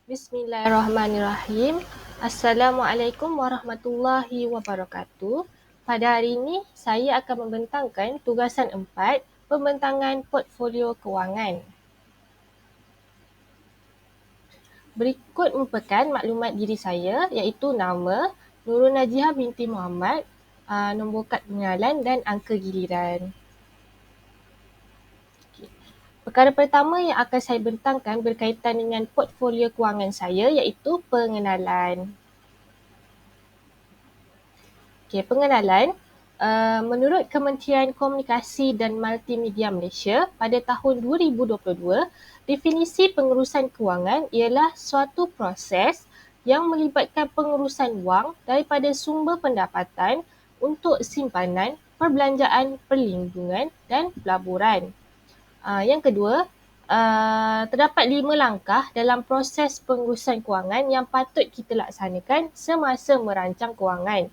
Bismillahirrahmanirrahim. Assalamualaikum warahmatullahi wabarakatuh. Pada hari ini, saya akan membentangkan tugasan 4, pembentangan portfolio kewangan. Berikut merupakan maklumat diri saya, iaitu nama, Nurul Najihah binti Muhammad, nombor kad pengenalan dan angka giliran. Perkara pertama yang akan saya bentangkan berkaitan dengan portfolio kewangan saya, iaitu pengenalan. Pengenalan. Menurut Kementerian Komunikasi dan Multimedia Malaysia, pada tahun 2022, definisi pengurusan kewangan ialah suatu proses yang melibatkan pengurusan wang daripada sumber pendapatan untuk simpanan, perbelanjaan, perlindungan dan pelaburan. Yang kedua, terdapat 5 langkah dalam proses pengurusan kewangan yang patut kita laksanakan semasa merancang kewangan,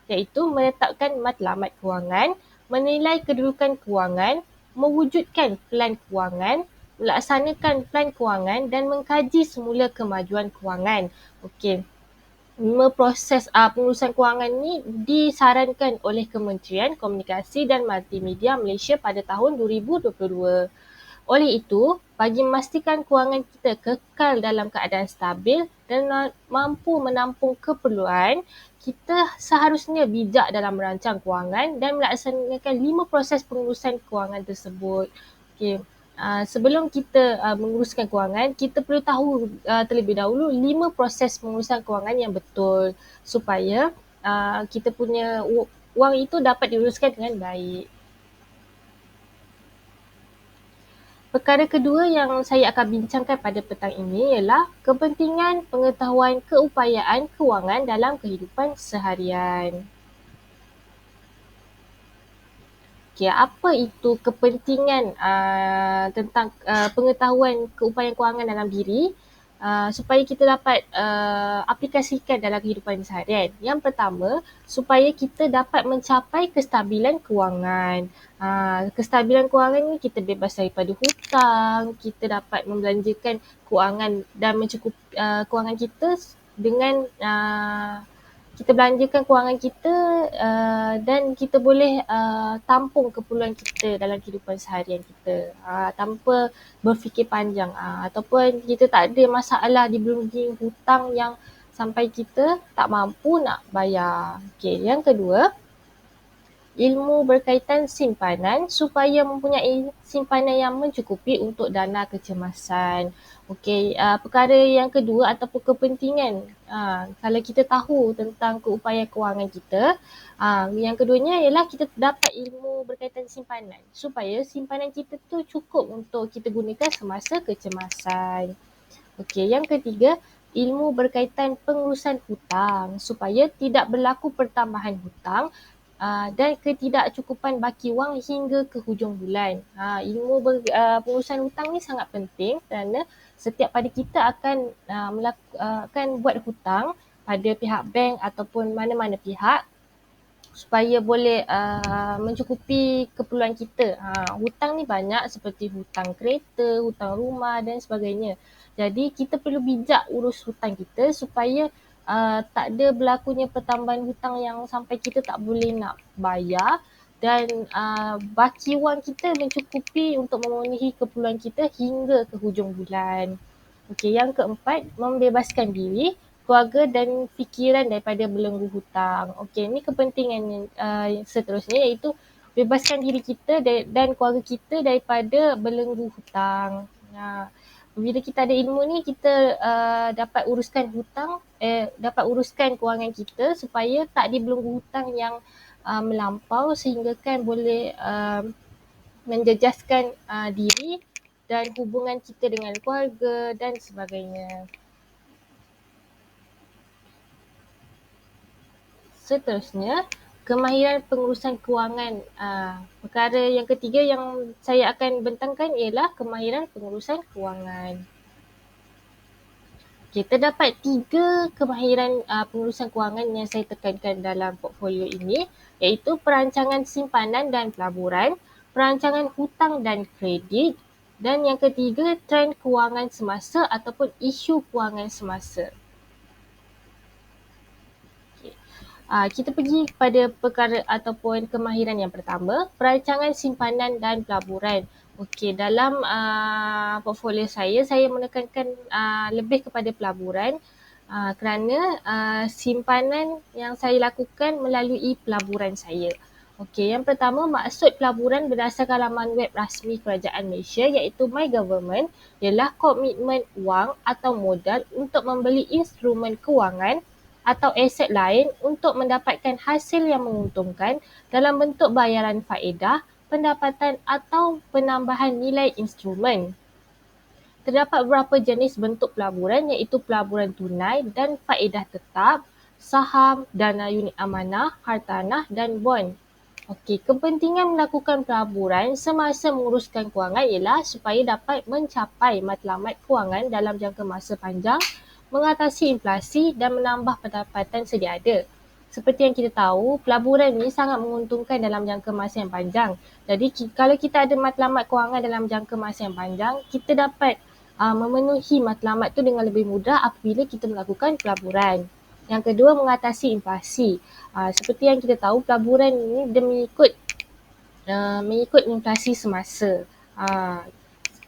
iaitu meletakkan matlamat kewangan, menilai kedudukan kewangan, mewujudkan pelan kewangan, melaksanakan pelan kewangan dan mengkaji semula kemajuan kewangan. Okey. 5 proses pengurusan kewangan ni disarankan oleh Kementerian Komunikasi dan Multimedia Malaysia pada tahun 2022. Oleh itu, bagi memastikan kewangan kita kekal dalam keadaan stabil dan mampu menampung keperluan, kita seharusnya bijak dalam merancang kewangan dan melaksanakan 5 proses pengurusan kewangan tersebut. Okay. Sebelum kita menguruskan kewangan, kita perlu tahu terlebih dahulu 5 proses pengurusan kewangan yang betul supaya kita punya wang itu dapat diuruskan dengan baik. Perkara kedua yang saya akan bincangkan pada petang ini ialah kepentingan pengetahuan keupayaan kewangan dalam kehidupan seharian. Apa itu kepentingan tentang pengetahuan keupayaan kewangan dalam diri supaya kita dapat aplikasikan dalam kehidupan seharian? Yang pertama, supaya kita dapat mencapai kestabilan kewangan. Kestabilan kewangan ni kita bebas daripada hutang, kita dapat membelanjakan kewangan dan mencukupi kewangan kita dengan kita belanjakan kewangan kita dan kita boleh tampung keperluan kita dalam kehidupan seharian kita tanpa berfikir panjang ataupun kita tak ada masalah di belakang hutang yang sampai kita tak mampu nak bayar. Yang kedua, ilmu berkaitan simpanan supaya mempunyai simpanan yang mencukupi untuk dana kecemasan. Perkara yang kedua ataupun kepentingan, kalau kita tahu tentang keupayaan kewangan kita, yang keduanya ialah kita dapat ilmu berkaitan simpanan supaya simpanan kita tu cukup untuk kita gunakan semasa kecemasan. Yang ketiga, ilmu berkaitan pengurusan hutang supaya tidak berlaku pertambahan hutang dan ketidakcukupan baki wang hingga ke hujung bulan. Ilmu pengurusan hutang ni sangat penting kerana setiap pada kita akan buat hutang pada pihak bank ataupun mana-mana pihak supaya boleh mencukupi keperluan kita. Hutang ni banyak seperti hutang kereta, hutang rumah dan sebagainya. Jadi kita perlu bijak urus hutang kita supaya tak ada berlakunya pertambahan hutang yang sampai kita tak boleh nak bayar dan baki wang kita mencukupi untuk memenuhi keperluan kita hingga ke hujung bulan. Yang keempat, membebaskan diri, keluarga dan fikiran daripada belenggu hutang. Ini kepentingan seterusnya iaitu bebaskan diri kita dan keluarga kita daripada belenggu hutang. Bila kita ada ilmu ni, kita dapat uruskan dapat uruskan kewangan kita supaya tak dibelenggu hutang yang melampau sehingga kan boleh menjejaskan diri dan hubungan kita dengan keluarga dan sebagainya. Seterusnya, kemahiran pengurusan kewangan. Perkara yang ketiga yang saya akan bentangkan ialah kemahiran pengurusan kewangan. Terdapat 3 kemahiran pengurusan kewangan yang saya tekankan dalam portfolio ini, iaitu perancangan simpanan dan pelaburan, perancangan hutang dan kredit, Dan yang ketiga, trend kewangan semasa ataupun isu kewangan semasa. Okay. Kita pergi kepada perkara ataupun kemahiran yang pertama, perancangan simpanan dan pelaburan. Okey, dalam portfolio saya menekankan lebih kepada pelaburan kerana simpanan yang saya lakukan melalui pelaburan saya. Okey, yang pertama, maksud pelaburan berdasarkan laman web rasmi Kerajaan Malaysia iaitu My Government ialah komitmen wang atau modal untuk membeli instrumen kewangan atau aset lain untuk mendapatkan hasil yang menguntungkan dalam bentuk bayaran faedah, pendapatan atau penambahan nilai instrumen. Terdapat beberapa jenis bentuk pelaburan iaitu pelaburan tunai dan faedah tetap, saham, dana unit amanah, hartanah dan bond. Okey, kepentingan melakukan pelaburan semasa menguruskan kewangan ialah supaya dapat mencapai matlamat kewangan dalam jangka masa panjang, mengatasi inflasi dan menambah pendapatan sedia ada. Seperti yang kita tahu, pelaburan ni sangat menguntungkan dalam jangka masa yang panjang. Jadi kalau kita ada matlamat kewangan dalam jangka masa yang panjang, kita dapat memenuhi matlamat tu dengan lebih mudah apabila kita melakukan pelaburan. Yang kedua, mengatasi inflasi. Seperti yang kita tahu, pelaburan ini dia mengikut inflasi semasa.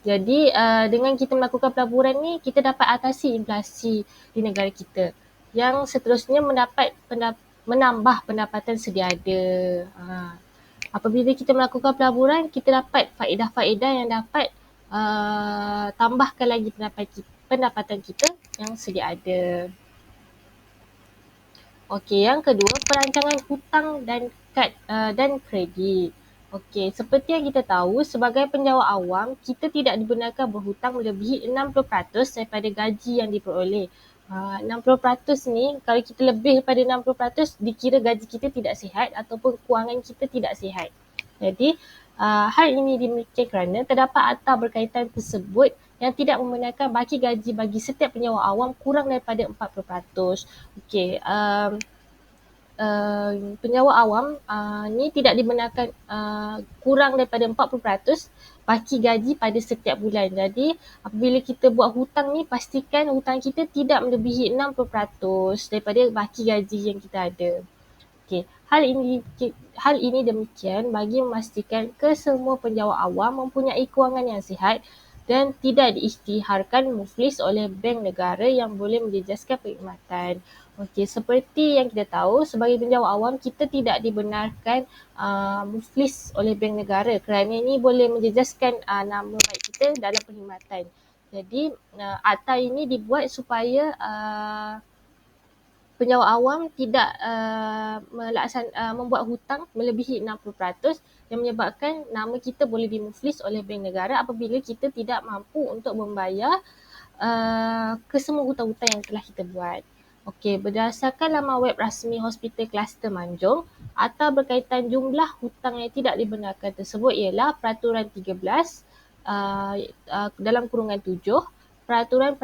Jadi dengan kita melakukan pelaburan ni, kita dapat atasi inflasi di negara kita. Yang seterusnya menambah pendapatan sedia ada. Apabila kita melakukan pelaburan, kita dapat faedah-faedah yang dapat tambahkan lagi pendapatan kita yang sedia ada. Okey, yang kedua, perancangan hutang dan kredit. Okey, seperti yang kita tahu, sebagai penjawat awam, kita tidak dibenarkan berhutang melebihi 60% daripada gaji yang diperoleh. 60% ni, kalau kita lebih daripada 60%, dikira gaji kita tidak sihat ataupun kewangan kita tidak sihat. Jadi, hal ini demikian kerana terdapat akta berkaitan tersebut yang tidak membenarkan baki gaji bagi setiap penjawat awam kurang daripada 40%. Okey, penjawat awam ni tidak dibenarkan kurang daripada 40% baki gaji pada setiap bulan. Jadi apabila kita buat hutang ni, pastikan hutang kita tidak melebihi 60% daripada baki gaji yang kita ada. Okay. Hal ini demikian bagi memastikan kesemua penjawat awam mempunyai kewangan yang sihat dan tidak diisytiharkan muflis oleh bank negara yang boleh menjejaskan perkhidmatan. Okey, seperti yang kita tahu, sebagai penjawat awam, kita tidak dibenarkan muflis oleh bank negara kerana ini boleh menjejaskan nama baik kita dalam perkhidmatan. Jadi, akta ini dibuat supaya penjawat awam tidak membuat hutang melebihi 60% yang menyebabkan nama kita boleh dimuflis oleh bank negara apabila kita tidak mampu untuk membayar kesemua hutang-hutang yang telah kita buat. Okey, berdasarkan laman web rasmi Hospital Kluster Manjung, akta berkaitan jumlah hutang yang tidak dibenarkan tersebut ialah Peraturan 13 dalam kurungan 7, Peraturan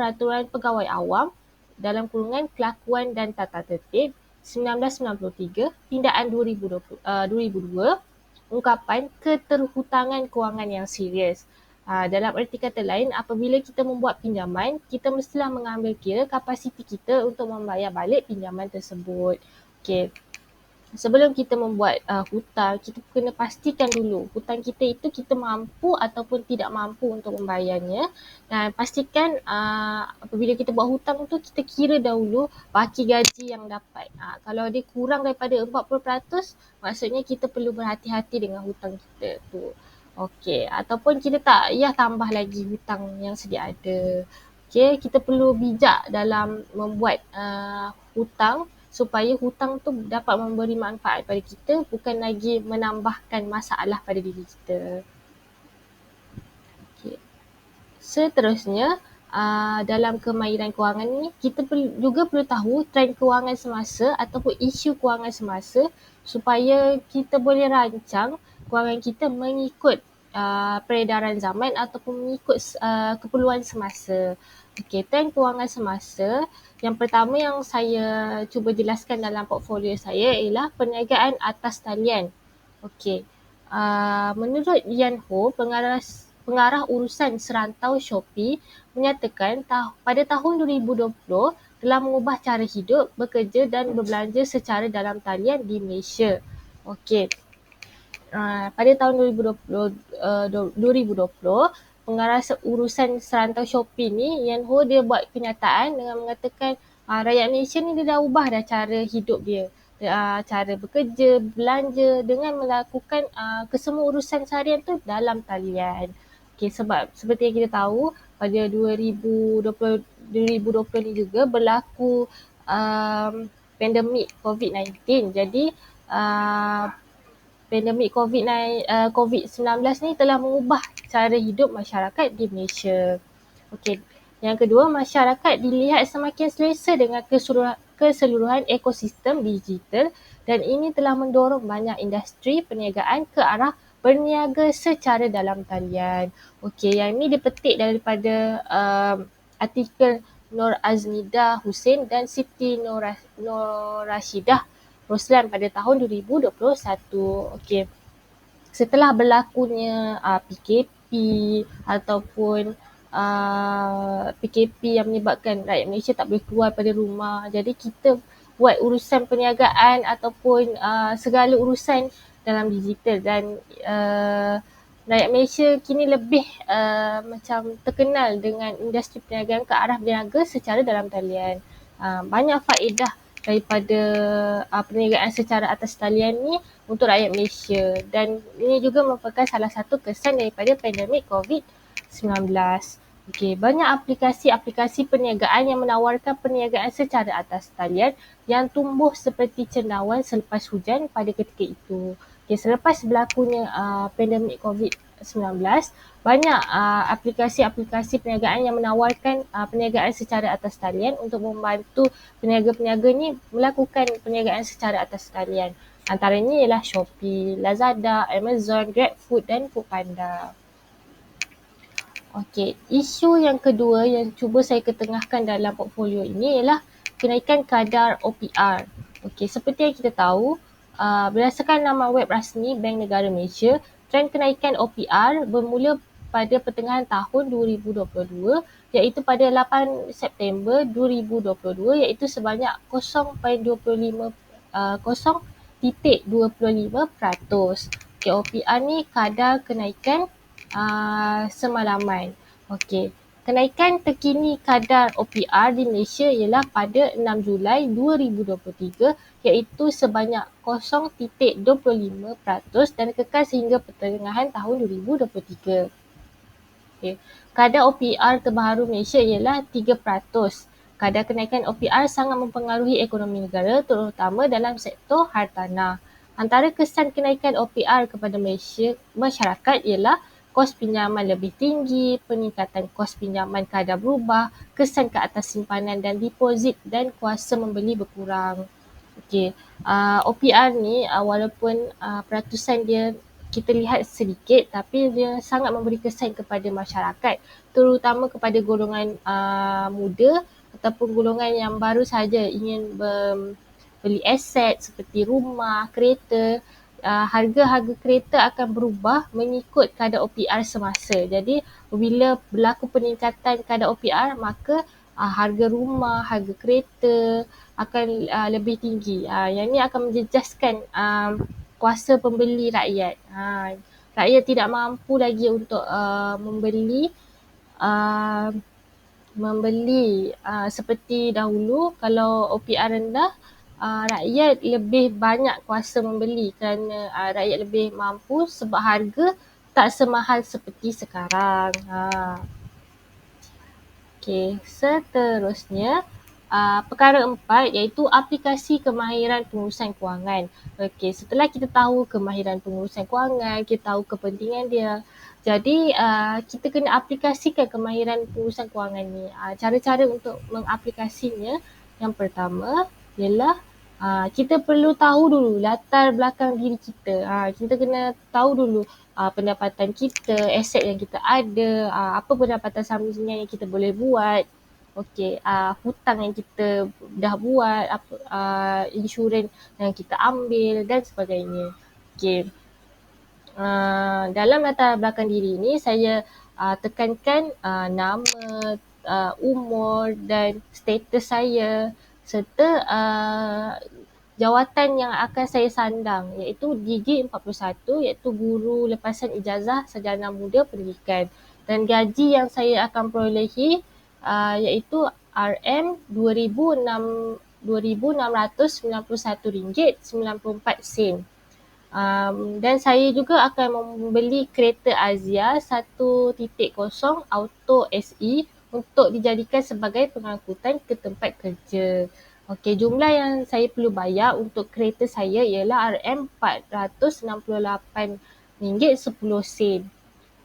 Pegawai Awam dalam kurungan Kelakuan dan Tata Tertib 1993, Pindaan 2002, ungkapan keterhutangan kewangan yang serius. Dalam erti kata lain, apabila kita membuat pinjaman, kita mestilah mengambil kira kapasiti kita untuk membayar balik pinjaman tersebut. Okay. Sebelum kita membuat hutang, kita kena pastikan dulu hutang kita itu kita mampu ataupun tidak mampu untuk membayarnya. Dan pastikan apabila kita buat hutang tu, kita kira dahulu baki gaji yang dapat. Kalau dia kurang daripada 40%, maksudnya kita perlu berhati-hati dengan hutang kita tu. Okey, ataupun kita tak payah tambah lagi hutang yang sedia ada. Okey, kita perlu bijak dalam membuat hutang supaya hutang tu dapat memberi manfaat pada kita, bukan lagi menambahkan masalah pada diri kita. Okay. Seterusnya, dalam kemahiran kewangan ni, kita juga perlu tahu trend kewangan semasa ataupun isu kewangan semasa supaya kita boleh rancang kewangan kita mengikut peredaran zaman ataupun mengikut keperluan semasa. Okey, trend kewangan semasa, yang pertama yang saya cuba jelaskan dalam portfolio saya ialah perniagaan atas talian. Okey, menurut Yan Ho, pengarah Pengarah Urusan Serantau Shopee menyatakan pada tahun 2020 telah mengubah cara hidup, bekerja dan berbelanja secara dalam talian di Malaysia. Okey. Pada tahun 2020, pengarah urusan serantau Shopee ni, Yan Ho, dia buat kenyataan dengan mengatakan rakyat Malaysia ni dia dah ubah dah cara hidup dia. Cara bekerja, belanja dengan melakukan kesemua urusan seharian tu dalam talian. Okay, sebab seperti yang kita tahu, pada 2020 ni juga berlaku pandemik COVID-19. Jadi pandemik COVID-19 ni telah mengubah cara hidup masyarakat di Malaysia. Okey. Yang kedua, masyarakat dilihat semakin selesa dengan keseluruhan ekosistem digital dan ini telah mendorong banyak industri perniagaan ke arah berniaga secara dalam talian. Okey, yang ini dipetik daripada artikel Nur Azmida Hussein dan Siti Nur Rashidah Roslan pada tahun 2021. Okey. Setelah berlakunya PKP ataupun PKP yang menyebabkan rakyat Malaysia tak boleh keluar pada rumah. Jadi kita buat urusan perniagaan ataupun segala urusan dalam digital dan rakyat Malaysia kini lebih macam terkenal dengan industri perniagaan ke arah berniaga secara dalam talian. Banyak faedah daripada perniagaan secara atas talian ni untuk rakyat Malaysia dan ini juga merupakan salah satu kesan daripada pandemik COVID-19. Okey, banyak aplikasi-aplikasi perniagaan yang menawarkan perniagaan secara atas talian yang tumbuh seperti cendawan selepas hujan pada ketika itu. Okay, selepas berlakunya pandemik COVID-19, banyak aplikasi-aplikasi perniagaan yang menawarkan perniagaan secara atas talian untuk membantu peniaga-peniaga ni melakukan perniagaan secara atas talian. Antaranya ialah Shopee, Lazada, Amazon, GrabFood dan Foodpanda. Okey, isu yang kedua yang cuba saya ketengahkan dalam portfolio ini ialah kenaikan kadar OPR. Okey, seperti yang kita tahu, berdasarkan laman web rasmi Bank Negara Malaysia, trend kenaikan OPR bermula pada pertengahan tahun 2022 iaitu pada 8 September 2022 iaitu sebanyak 0.25%. Okay, OPR ni kadar kenaikan semalaman. Okey. Kenaikan terkini kadar OPR di Malaysia ialah pada 6 Julai 2023 iaitu sebanyak 0.25% dan kekal sehingga pertengahan tahun 2023. Okay. Kadar OPR terbaru Malaysia ialah 3%. Kadar kenaikan OPR sangat mempengaruhi ekonomi negara terutama dalam sektor hartanah. Antara kesan kenaikan OPR kepada masyarakat ialah kos pinjaman lebih tinggi, peningkatan kos pinjaman kadar berubah, kesan ke atas simpanan dan deposit dan kuasa membeli berkurang. Okey, OPR ni walaupun peratusan dia kita lihat sedikit tapi dia sangat memberi kesan kepada masyarakat terutama kepada golongan muda ataupun golongan yang baru saja ingin beli aset seperti rumah, kereta. Harga-harga kereta akan berubah mengikut kadar OPR semasa. Jadi bila berlaku peningkatan kadar OPR maka harga rumah, harga kereta akan lebih tinggi. Yang ini akan menjejaskan kuasa pembeli rakyat. Rakyat tidak mampu lagi untuk membeli seperti dahulu. Kalau OPR rendah, rakyat lebih banyak kuasa membeli kerana rakyat lebih mampu sebab harga tak semahal seperti sekarang. Okey, seterusnya perkara 4 iaitu aplikasi kemahiran pengurusan kewangan. Okey, setelah kita tahu kemahiran pengurusan kewangan, kita tahu kepentingan dia. Jadi kita kena aplikasikan kemahiran pengurusan kewangan ni. Cara-cara untuk mengaplikasinya yang pertama ialah kita perlu tahu dulu latar belakang diri kita. Kita kena tahu dulu pendapatan kita, aset yang kita ada, apa pendapatan sampingan yang kita boleh buat. Okey, hutang yang kita dah buat, insurans yang kita ambil dan sebagainya. Okey. Dalam latar belakang diri ini saya tekankan nama, umur dan status saya serta jawatan yang akan saya sandang iaitu DG41 iaitu Guru Lepasan Ijazah Sarjana Muda Pendidikan, dan gaji yang saya akan perolehi iaitu RM RM2,691.94. Dan saya juga akan membeli kereta Azia 1.0 Auto SE untuk dijadikan sebagai pengangkutan ke tempat kerja. Okey, jumlah yang saya perlu bayar untuk kereta saya ialah RM468.10.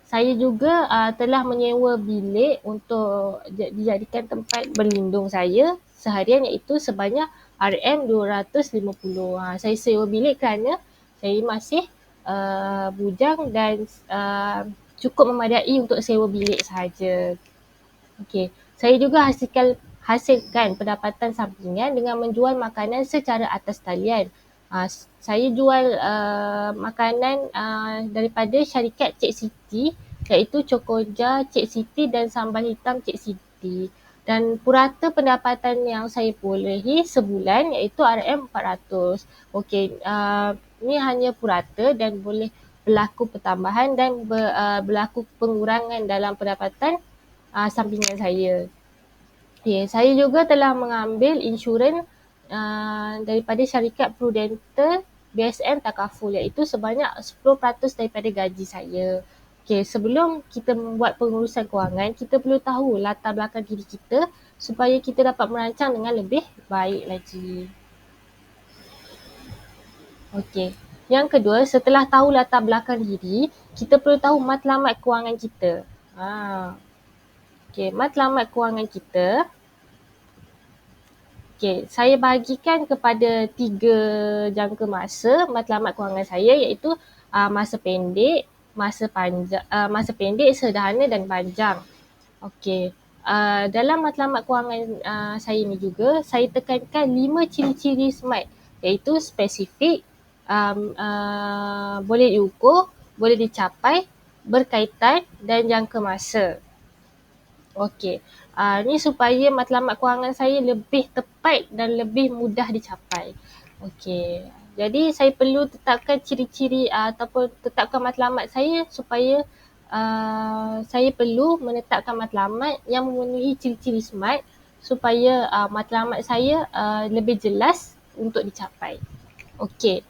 Saya juga telah menyewa bilik untuk dijadikan tempat berlindung saya seharian iaitu sebanyak RM250. Saya sewa bilik kerana saya masih bujang dan cukup memadai untuk sewa bilik sahaja. Okey, saya juga hasilkan pendapatan sampingan dengan menjual makanan secara atas talian. Saya jual makanan daripada syarikat Cik Siti iaitu Cokoja Cik Siti dan sambal hitam Cik Siti. Dan purata pendapatan yang saya perolehi sebulan iaitu RM400. Okey, ini hanya purata dan boleh berlaku pertambahan dan berlaku pengurangan dalam pendapatan sampingan saya. Okay, saya juga telah mengambil insurans daripada syarikat Prudential BSM Takaful iaitu sebanyak 10% daripada gaji saya. Okay, sebelum kita membuat pengurusan kewangan, kita perlu tahu latar belakang diri kita supaya kita dapat merancang dengan lebih baik lagi. Okey, yang kedua, setelah tahu latar belakang diri, kita perlu tahu matlamat kewangan kita. Okey, matlamat kewangan kita. Okey, saya bahagikan kepada 3 jangka masa matlamat kewangan saya iaitu masa pendek, masa pendek, sederhana dan panjang. Okey, dalam matlamat kewangan saya ni juga saya tekankan 5 ciri-ciri SMART iaitu spesifik, boleh diukur, boleh dicapai, berkaitan dan jangka masa. Okey, ni supaya matlamat kewangan saya lebih tepat dan lebih mudah dicapai. Okey, jadi saya perlu tetapkan ciri-ciri ataupun tetapkan matlamat saya supaya saya perlu menetapkan matlamat yang memenuhi ciri-ciri SMART supaya matlamat saya lebih jelas untuk dicapai. Okey,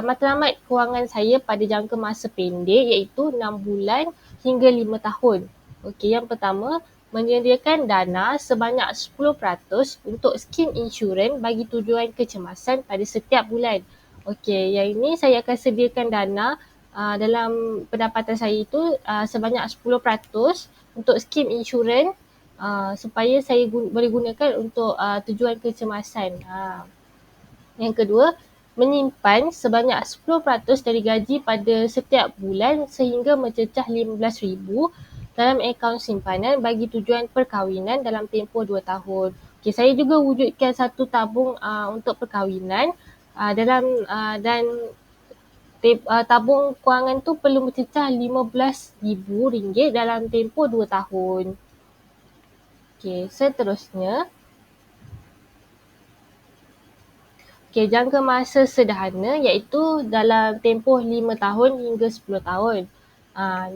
matlamat kewangan saya pada jangka masa pendek iaitu 6 bulan hingga 5 tahun. Okey, yang pertama, menyediakan dana sebanyak 10% untuk skim insurans bagi tujuan kecemasan pada setiap bulan. Okey, yang ini saya akan sediakan dana dalam pendapatan saya itu sebanyak 10% untuk skim insurans supaya saya boleh gunakan untuk tujuan kecemasan. Yang kedua, menyimpan sebanyak 10% dari gaji pada setiap bulan sehingga mencecah RM15,000 dalam akaun simpanan bagi tujuan perkahwinan dalam tempoh 2 tahun. Okay, saya juga wujudkan satu tabung untuk perkahwinan dan tabung kewangan tu perlu mencecah RM15,000 dalam tempoh 2 tahun. Okay, seterusnya, okay, jangka masa sederhana iaitu dalam tempoh 5 tahun hingga 10 tahun.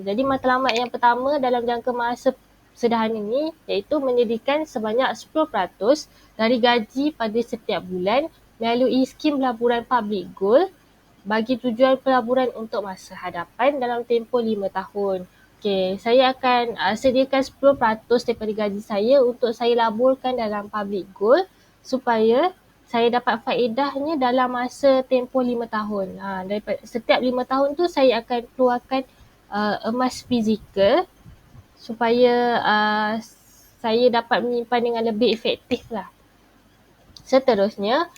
Jadi matlamat yang pertama dalam jangka masa sederhana ini iaitu menyediakan sebanyak 10% dari gaji pada setiap bulan melalui skim pelaburan Public Gold bagi tujuan pelaburan untuk masa hadapan dalam tempoh 5 tahun. Okay, saya akan sediakan 10% daripada gaji saya untuk saya laburkan dalam Public Gold supaya saya dapat faedahnya dalam masa tempoh 5 tahun. Daripada setiap 5 tahun tu saya akan keluarkan emas fizikal supaya saya dapat menyimpan dengan lebih efektif lah. Seterusnya,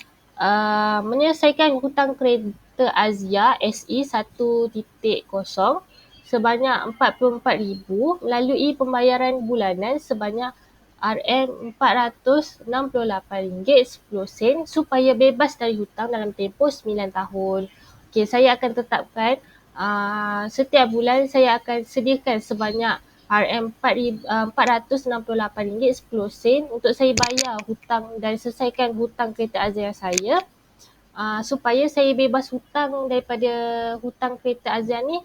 menyelesaikan hutang kereta Azia SE 1.0 sebanyak RM44,000 melalui pembayaran bulanan sebanyak RM468.10 supaya bebas dari hutang dalam tempoh 9 tahun. Okey, saya akan tetapkan setiap bulan saya akan sediakan sebanyak RM468.10 untuk saya bayar hutang dan selesaikan hutang kereta azian saya, supaya saya bebas hutang daripada hutang kereta azian ni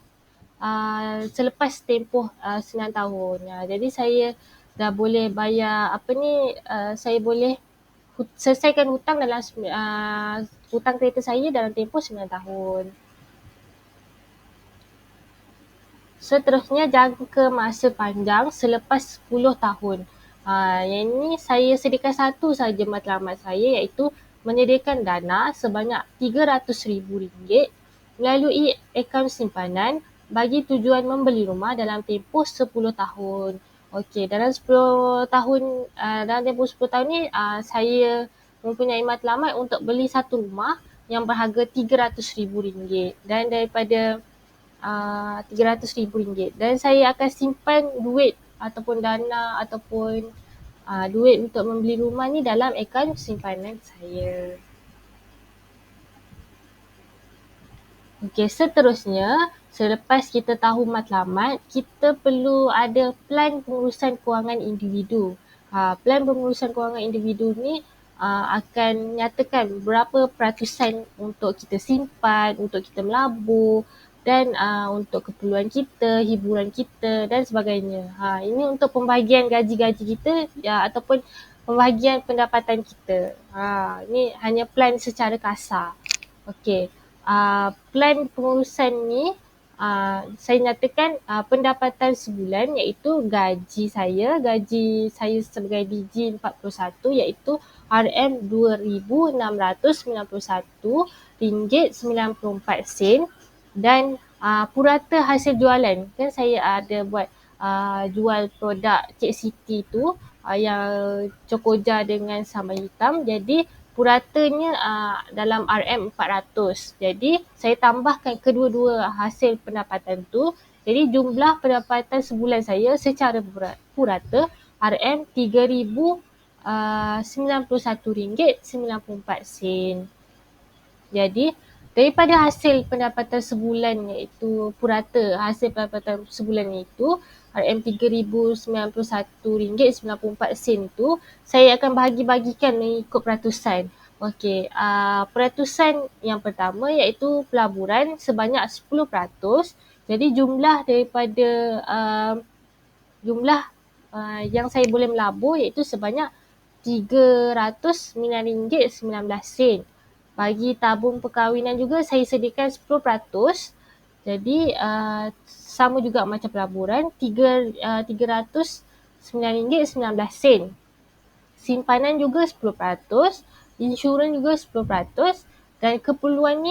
selepas tempoh 9 tahun. Jadi saya dah boleh bayar saya boleh selesaikan hutang dalam hutang kereta saya dalam tempoh 9 tahun. Seterusnya, jangka masa panjang selepas 10 tahun. Yang ini saya sediakan satu saja matlamat saya, iaitu menyediakan dana sebanyak RM300,000 melalui akaun simpanan bagi tujuan membeli rumah dalam tempoh 10 tahun. Okey, dalam 10 tahun, dalam tempoh 10 tahun ni saya mempunyai matlamat untuk beli satu rumah yang berharga RM300,000 dan daripada RM300,000 dan saya akan simpan duit ataupun dana ataupun duit untuk membeli rumah ni dalam akaun simpanan saya. Okey, seterusnya, selepas kita tahu matlamat, kita perlu ada plan pengurusan kewangan individu. Plan pengurusan kewangan individu ni akan nyatakan berapa peratusan untuk kita simpan, untuk kita melabur dan untuk keperluan kita, hiburan kita dan sebagainya. Ini untuk pembahagian gaji-gaji kita ataupun pembahagian pendapatan kita. Ini hanya plan secara kasar. Okey. Plan pengurusan ni saya nyatakan pendapatan sebulan iaitu gaji saya sebagai DG41 iaitu RM2,691.94 dan purata hasil jualan. Kan saya ada buat jual produk Cik Siti tu yang cokoja dengan sambal hitam, jadi puratanya dalam RM400. Jadi saya tambahkan kedua-dua hasil pendapatan tu. Jadi jumlah pendapatan sebulan saya secara purata RM3,091.94. Jadi daripada hasil pendapatan sebulan iaitu purata hasil pendapatan sebulan itu RM3,091.94 tu saya akan bahagi-bagikan mengikut peratusan. Okey, peratusan yang pertama iaitu pelaburan sebanyak 10%. Jadi jumlah daripada jumlah yang saya boleh melabur iaitu sebanyak RM309.19. Bagi tabung perkahwinan juga saya sediakan 10%. Jadi sama juga macam pelaburan, RM309.19. Simpanan juga 10%, insurans juga 10%. Dan keperluan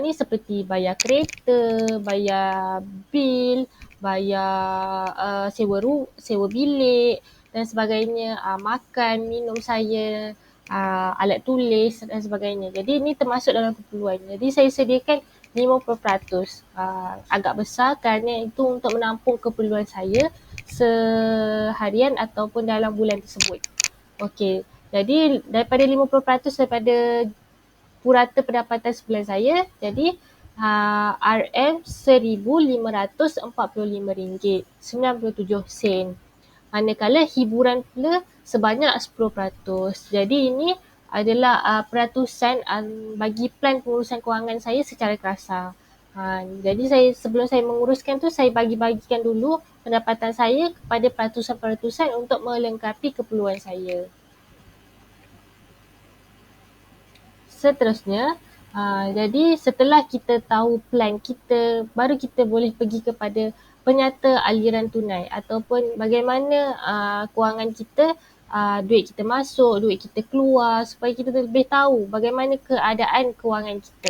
ni seperti bayar kereta, bayar bil, bayar sewa bilik dan sebagainya, makan, minum saya, alat tulis dan sebagainya. Jadi ini termasuk dalam keperluan. Jadi saya sediakan 50%. Agak besar kerana itu untuk menampung keperluan saya seharian ataupun dalam bulan tersebut. Okey, jadi daripada 50% daripada purata pendapatan sebulan saya, jadi RM1,545.97. Manakala hiburan pula sebanyak 10%. Jadi ini adalah peratusan bagi plan pengurusan kewangan saya secara kasar. Jadi sebelum saya menguruskan tu, saya bagi-bagikan dulu pendapatan saya kepada peratusan-peratusan untuk melengkapi keperluan saya. Seterusnya, jadi setelah kita tahu plan kita, baru kita boleh pergi kepada penyata aliran tunai ataupun bagaimana kewangan kita, duit kita masuk, duit kita keluar, supaya kita lebih tahu bagaimana keadaan kewangan kita.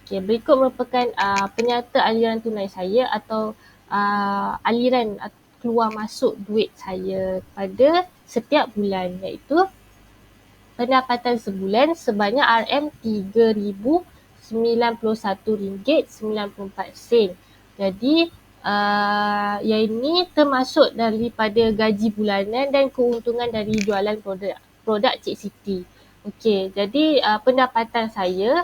Okey, berikut merupakan penyata aliran tunai saya atau aliran keluar masuk duit saya pada setiap bulan, iaitu pendapatan sebulan sebanyak RM3,091.94. Jadi yang ini termasuk daripada gaji bulanan dan keuntungan dari jualan produk Cik Siti. Okey, jadi pendapatan saya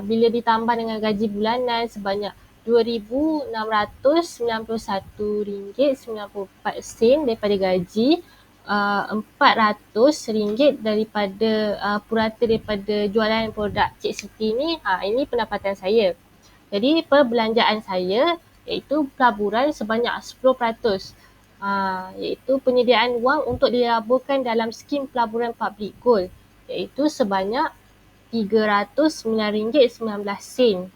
bila ditambah dengan gaji bulanan sebanyak RM2,691.94 daripada gaji, RM400 daripada purata daripada jualan produk Cik Siti ni, ini pendapatan saya. Jadi perbelanjaan saya iaitu pelaburan sebanyak 10%. Iaitu penyediaan wang untuk dilaburkan dalam skim pelaburan Public Gold iaitu sebanyak RM309.19.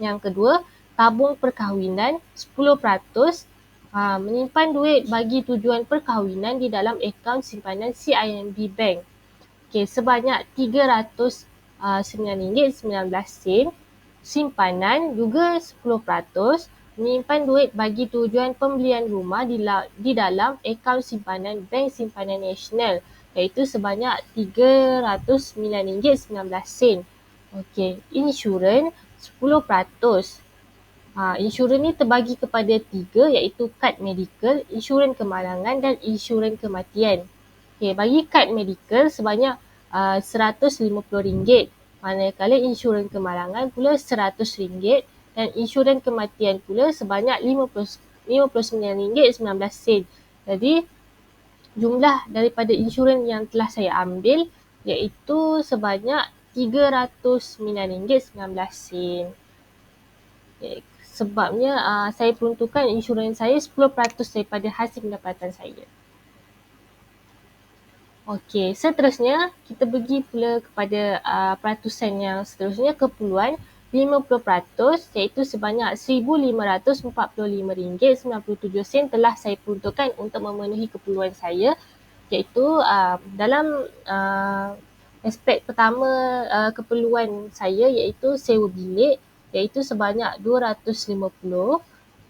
Yang kedua, tabung perkahwinan 10%, menyimpan duit bagi tujuan perkahwinan di dalam akaun simpanan CIMB Bank. Okay, sebanyak RM309.19. Simpanan juga 10%, menyimpan duit bagi tujuan pembelian rumah di dalam akaun simpanan Bank Simpanan Nasional iaitu sebanyak RM309.19. Okey, insurans 10%. Insurans ni terbagi kepada 3 iaitu kad medical, insurans kemalangan dan insurans kematian. Okay, bagi kad medical sebanyak RM150, manakala insurans kemalangan pula RM100 dan insurans kematian pula sebanyak RM59.19. Jadi jumlah daripada insurans yang telah saya ambil iaitu sebanyak RM309.19. Okay. Sebabnya saya peruntukkan insurans saya 10% daripada hasil pendapatan saya. Okey, seterusnya kita pergi pula kepada peratusan yang seterusnya, keperluan 50% iaitu sebanyak RM1,545.97 telah saya peruntukkan untuk memenuhi keperluan saya iaitu dalam aspek pertama keperluan saya iaitu sewa bilik iaitu sebanyak RM250,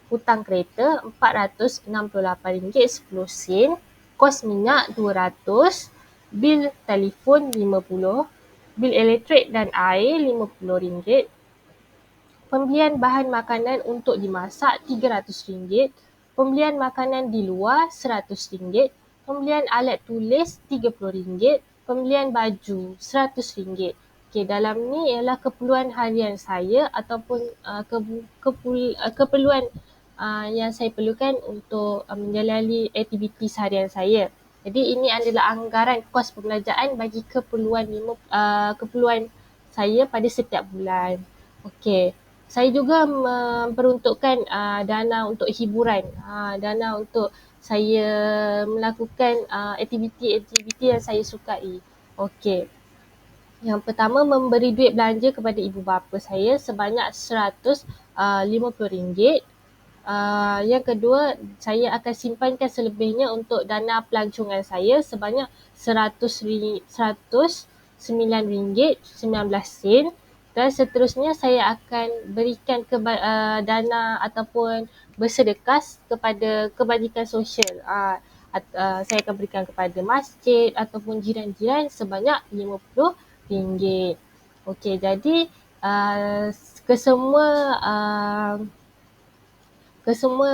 hutang kereta RM468.10, kos minyak RM200, bil telefon RM50, bil elektrik dan air RM50, pembelian bahan makanan untuk dimasak RM300, pembelian makanan di luar RM100, pembelian alat tulis RM30, pembelian baju RM100. Okey, dalam ni ialah keperluan harian saya ataupun keperluan yang saya perlukan untuk menjalani aktiviti seharian saya. Jadi ini adalah anggaran kos perbelanjaan bagi keperluan saya pada setiap bulan. Okey, saya juga memperuntukkan dana untuk hiburan, dana untuk saya melakukan aktiviti-aktiviti yang saya sukai. Okey. Yang pertama, memberi duit belanja kepada ibu bapa saya sebanyak RM150. Yang kedua, saya akan simpankan selebihnya untuk dana pelancongan saya sebanyak RM109.19. Dan seterusnya saya akan berikan dana ataupun bersedekah kepada kebajikan sosial. Saya akan berikan kepada masjid ataupun jiran-jiran sebanyak RM50. Okey, jadi kesemua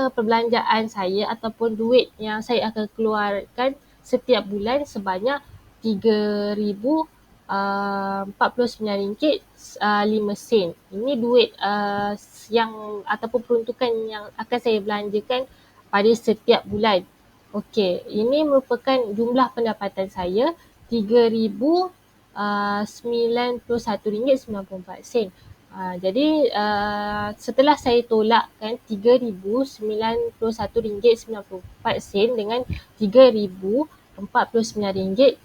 perbelanjaan saya ataupun duit yang saya akan keluarkan setiap bulan sebanyak RM3,049.05. Ini duit yang ataupun peruntukan yang akan saya belanjakan pada setiap bulan. Okey, ini merupakan jumlah pendapatan saya RM3,091.94. Jadi setelah saya tolakkan RM3,091.94 dengan RM3,049.05,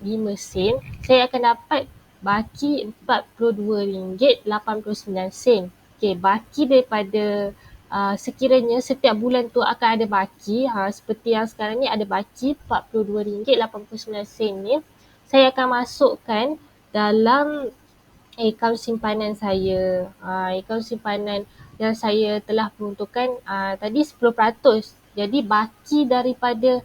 saya akan dapat baki RM42.89. Okey, baki daripada sekiranya setiap bulan tu akan ada baki, seperti yang sekarang ni ada baki RM42.89 ni, saya akan masukkan dalam akaun simpanan saya. Akaun simpanan yang saya telah peruntukkan tadi 10%. Jadi baki daripada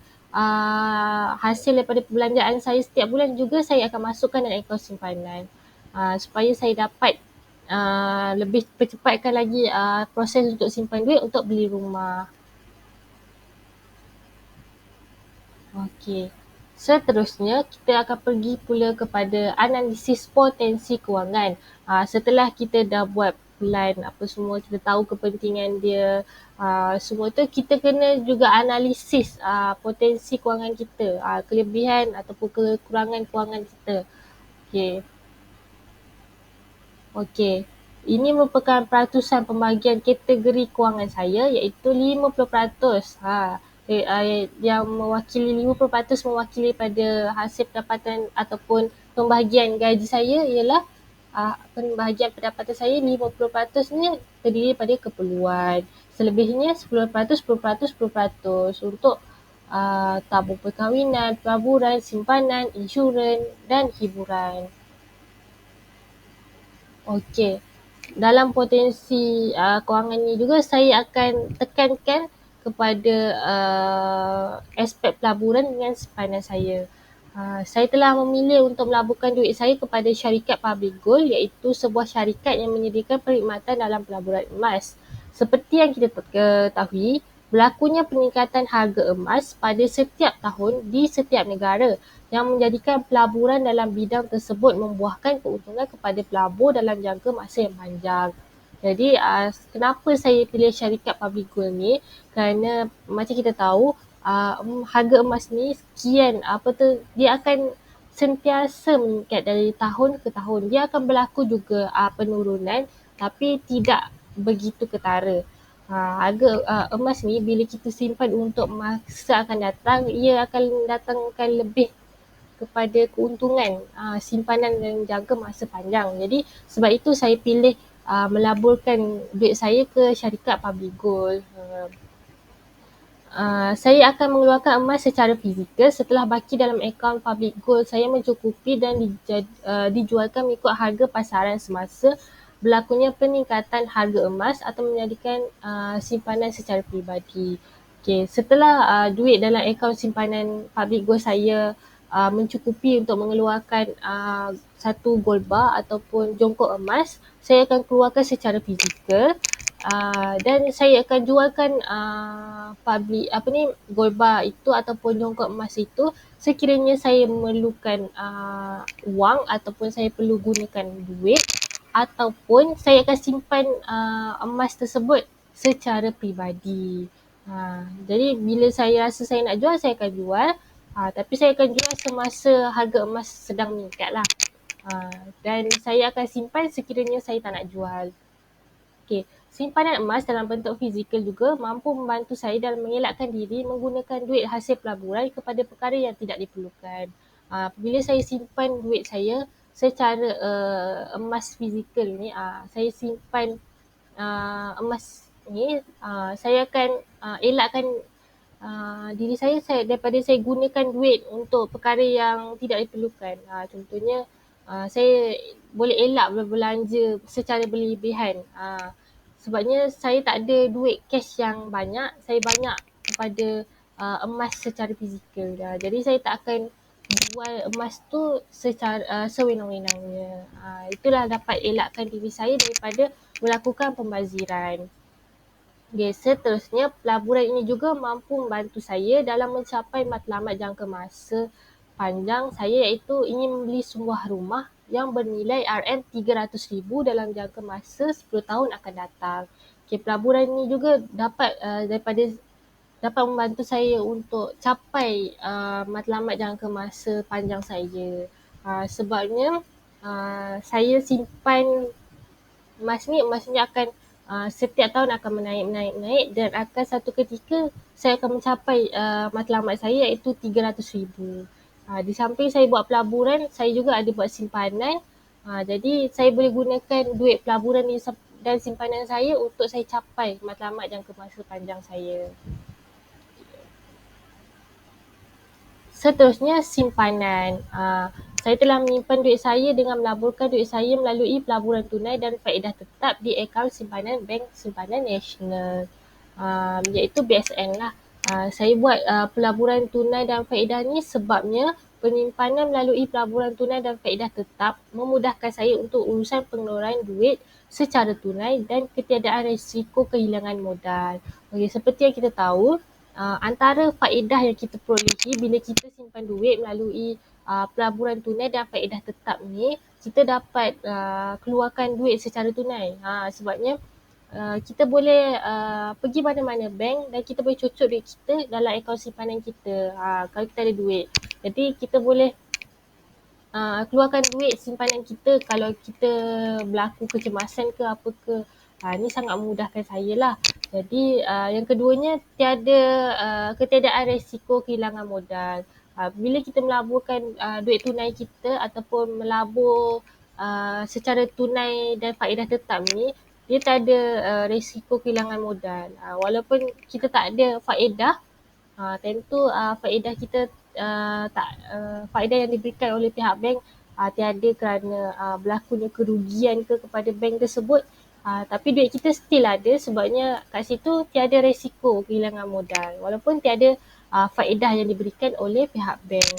hasil daripada perbelanjaan saya setiap bulan juga saya akan masukkan dalam akaun simpanan supaya saya dapat lebih percepatkan lagi proses untuk simpan duit untuk beli rumah. Okey. Seterusnya, kita akan pergi pula kepada analisis potensi kewangan. Setelah kita dah buat plan apa semua, kita tahu kepentingan dia, semua tu kita kena juga analisis potensi kewangan kita, kelebihan ataupun kekurangan kewangan kita. Okay. Okey, ini merupakan peratusan pembagian kategori kewangan saya iaitu 50%. Yang mewakili 50% mewakili pada hasil pendapatan ataupun pembahagian gaji saya ialah pembahagian pendapatan saya 50% ni terdiri pada keperluan. Selebihnya 10%, 10%, 10% untuk tabung perkahwinan, pelaburan, simpanan, insurans dan hiburan. Okey. Dalam potensi kewangan ni juga saya akan tekankan kepada aspek pelaburan dengan simpanan saya. Saya telah memilih untuk melaburkan duit saya kepada syarikat Public Gold iaitu sebuah syarikat yang menyediakan perkhidmatan dalam pelaburan emas. Seperti yang kita ketahui, berlakunya peningkatan harga emas pada setiap tahun di setiap negara yang menjadikan pelaburan dalam bidang tersebut membuahkan keuntungan kepada pelabur dalam jangka masa yang panjang. Jadi kenapa saya pilih syarikat Public Gold ni? Kerana macam kita tahu harga emas ni sekian dia akan sentiasa meningkat dari tahun ke tahun. Dia akan berlaku juga penurunan tapi tidak begitu ketara. Harga emas ni bila kita simpan untuk masa akan datang, ia akan datangkan lebih kepada keuntungan simpanan dalam jangka masa panjang. Jadi sebab itu saya pilih melaburkan duit saya ke syarikat Public Gold. Saya akan mengeluarkan emas secara fizikal setelah baki dalam akaun Public Gold saya mencukupi dan dijualkan mengikut harga pasaran semasa berlakunya peningkatan harga emas atau menjadikan simpanan secara peribadi. Okay, setelah duit dalam akaun simpanan Public Gold saya mencukupi untuk mengeluarkan satu gold bar ataupun jongkok emas, saya akan keluarkan secara fizikal. Dan saya akan jualkan gold bar itu ataupun jongkok emas itu sekiranya saya memerlukan wang ataupun saya perlu gunakan duit ataupun saya akan simpan emas tersebut secara peribadi. Jadi bila saya rasa saya nak jual, saya akan jual. Tapi saya akan jual semasa harga emas sedang meningkat lah. Dan saya akan simpan sekiranya saya tak nak jual. Okay. Simpanan emas dalam bentuk fizikal juga mampu membantu saya dalam mengelakkan diri menggunakan duit hasil pelaburan kepada perkara yang tidak diperlukan. Bila saya simpan duit saya secara emas fizikal ni, saya simpan emas ni, saya akan elakkan diri saya daripada saya gunakan duit untuk perkara yang tidak diperlukan. Contohnya saya boleh elak berbelanja secara berlebihan. Sebabnya saya tak ada duit cash yang banyak, saya banyak kepada emas secara fizikal. Jadi saya tak akan jual emas tu secara sewenang-wenangnya. Itulah dapat elakkan diri saya daripada melakukan pembaziran. Okay, seterusnya, pelaburan ini juga mampu membantu saya dalam mencapai matlamat jangka masa panjang saya iaitu ingin membeli sebuah rumah yang bernilai RM300,000 dalam jangka masa 10 tahun akan datang. Okay, pelaburan ini juga dapat membantu saya untuk capai matlamat jangka masa panjang saya. Sebabnya saya simpan emas ni akan setiap tahun akan menaik dan akan satu ketika saya akan mencapai matlamat saya iaitu RM300,000. Di samping saya buat pelaburan, saya juga ada buat simpanan. Jadi saya boleh gunakan duit pelaburan ni dan simpanan saya untuk saya capai matlamat jangka masa panjang saya. Seterusnya, simpanan. Saya telah menyimpan duit saya dengan melaburkan duit saya melalui pelaburan tunai dan faedah tetap di akaun simpanan Bank Simpanan Nasional, iaitu BSN lah. Saya buat pelaburan tunai dan faedah ni sebabnya penyimpanan melalui pelaburan tunai dan faedah tetap memudahkan saya untuk urusan pengeluaran duit secara tunai dan ketiadaan risiko kehilangan modal. Okay, seperti yang kita tahu, antara faedah yang kita perolehi bila kita simpan duit melalui pelaburan tunai dan faedah tetap ni, kita dapat keluarkan duit secara tunai. Sebabnya kita boleh pergi mana-mana bank dan kita boleh cocok duit kita dalam akaun simpanan kita kalau kita ada duit. Jadi kita boleh keluarkan duit simpanan kita kalau kita berlaku kecemasan ke apa ke. Ni sangat memudahkan saya lah. Jadi yang keduanya ketiadaan risiko kehilangan modal. Bila kita melaburkan duit tunai kita ataupun melabur secara tunai dan faedah tetap ni, dia tak ada risiko kehilangan modal. Walaupun kita tak ada faedah, tentu faedah kita faedah yang diberikan oleh pihak bank tiada kerana berlakunya kerugian kepada bank tersebut. Tapi duit kita still ada sebabnya kat situ tiada risiko kehilangan modal walaupun tiada faedah yang diberikan oleh pihak bank.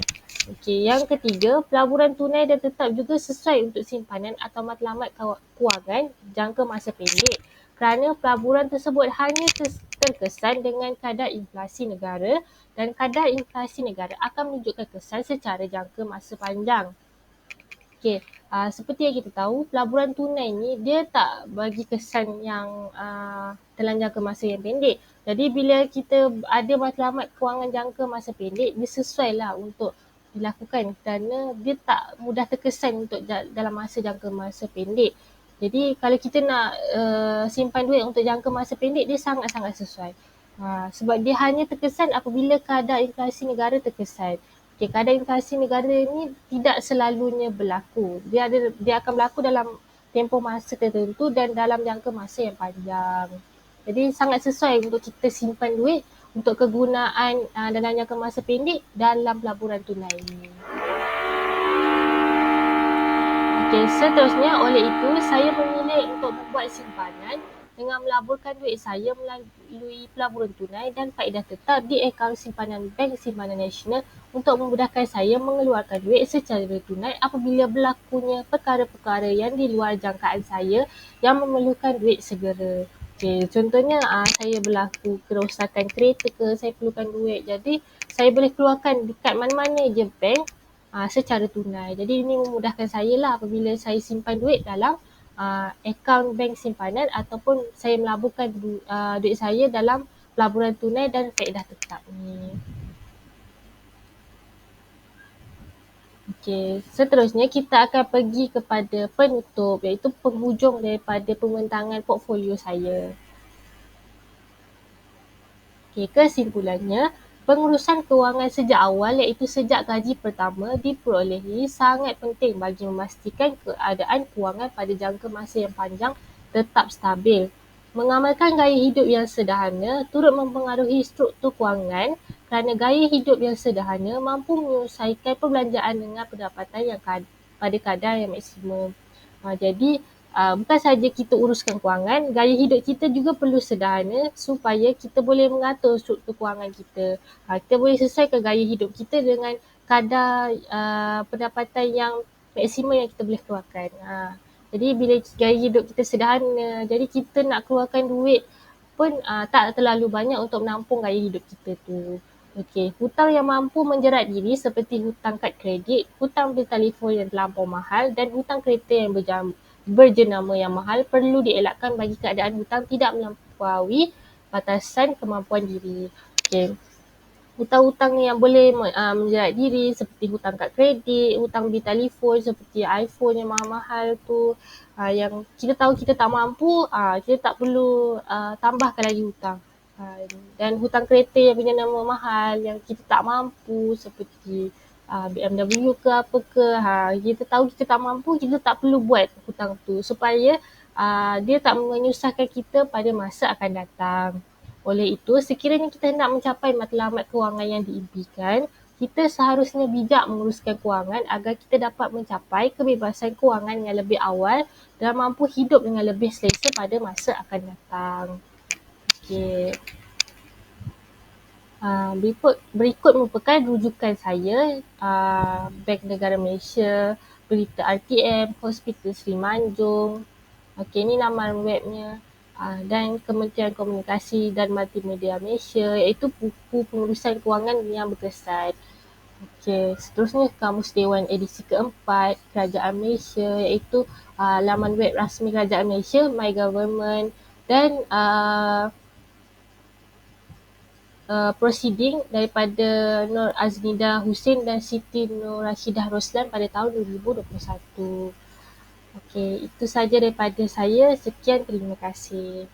Okey, yang ketiga, pelaburan tunai dan tetap juga sesuai untuk simpanan atau matlamat kewangan jangka masa pendek kerana pelaburan tersebut hanya terkesan dengan kadar inflasi negara dan kadar inflasi negara akan menunjukkan kesan secara jangka masa panjang. Okey, seperti yang kita tahu, pelaburan tunai ni dia tak bagi kesan yang dalam jangka masa yang pendek. Jadi bila kita ada matlamat kewangan jangka masa pendek, dia sesuai lah untuk dilakukan kerana dia tak mudah terkesan untuk dalam jangka masa pendek. Jadi kalau kita nak simpan duit untuk jangka masa pendek, dia sangat-sangat sesuai. Sebab dia hanya terkesan apabila kadar inflasi negara terkesan. Okay, kadar inflasi negara ni tidak selalunya berlaku. Dia akan berlaku dalam tempoh masa tertentu dan dalam jangka masa yang panjang. Jadi sangat sesuai untuk kita simpan duit untuk kegunaan dalam jangka masa pendek dalam pelaburan tunai ni. Okey, seterusnya oleh itu saya memilih untuk membuat simpanan dengan melaburkan duit saya melalui pelaburan tunai dan faedah tetap di akaun simpanan Bank Simpanan Nasional untuk memudahkan saya mengeluarkan duit secara tunai apabila berlakunya perkara-perkara yang di luar jangkaan saya yang memerlukan duit segera. Okay, contohnya saya berlaku kerosakan kereta ke, saya perlukan duit. Jadi saya boleh keluarkan dekat mana-mana je bank secara tunai. Jadi ini memudahkan saya lah apabila saya simpan duit dalam akaun bank simpanan ataupun saya melaburkan duit saya dalam pelaburan tunai dan faedah tetap ni. Okey, seterusnya kita akan pergi kepada penutup iaitu penghujung daripada pembentangan portfolio saya. Okey, kesimpulannya, pengurusan kewangan sejak awal iaitu sejak gaji pertama diperolehi sangat penting bagi memastikan keadaan kewangan pada jangka masa yang panjang tetap stabil. Mengamalkan gaya hidup yang sederhana turut mempengaruhi struktur kewangan kerana gaya hidup yang sederhana mampu menyelesaikan perbelanjaan dengan pendapatan yang pada kadar yang maksimum. Jadi bukan sahaja kita uruskan kewangan, gaya hidup kita juga perlu sederhana supaya kita boleh mengatur struktur kewangan kita. Kita boleh sesuaikan gaya hidup kita dengan kadar pendapatan yang maksimum yang kita boleh keluarkan. Jadi bila gaya hidup kita sederhana, jadi kita nak keluarkan duit pun tak terlalu banyak untuk menampung gaya hidup kita tu. Okey, hutang yang mampu menjerat diri seperti hutang kad kredit, hutang bil telefon yang terlampau mahal dan hutang kereta yang berjenama yang mahal perlu dielakkan bagi keadaan hutang tidak melampaui batasan kemampuan diri. Okey. Hutang-hutang yang boleh menjerat diri seperti hutang kad kredit, hutang bil telefon seperti iPhone yang mahal-mahal tu, yang kita tahu kita tak mampu, kita tak perlu tambahkan lagi hutang. Dan hutang kereta yang punya nama mahal yang kita tak mampu seperti BMW ke apa ke, kita tahu kita tak mampu, kita tak perlu buat hutang tu supaya dia tak menyusahkan kita pada masa akan datang. Oleh itu, sekiranya kita hendak mencapai matlamat kewangan yang diimpikan, kita seharusnya bijak menguruskan kewangan agar kita dapat mencapai kebebasan kewangan yang lebih awal dan mampu hidup dengan lebih selesa pada masa akan datang. Okey. Berikut merupakan rujukan saya, Bank Negara Malaysia, Berita RTM, Hospital Sri Manjung. Okey, ni laman webnya. dan Kementerian Komunikasi dan Multimedia Malaysia, iaitu buku pengurusan kewangan yang berkesan. Okey, seterusnya Kamus Dewan edisi keempat Kerajaan Malaysia, iaitu laman web rasmi Kerajaan Malaysia, My Government, dan proceeding daripada Nur Aznida Hussein dan Siti Nur Rashidah Roslan pada tahun 2021. Okey, itu saja daripada saya. Sekian, terima kasih.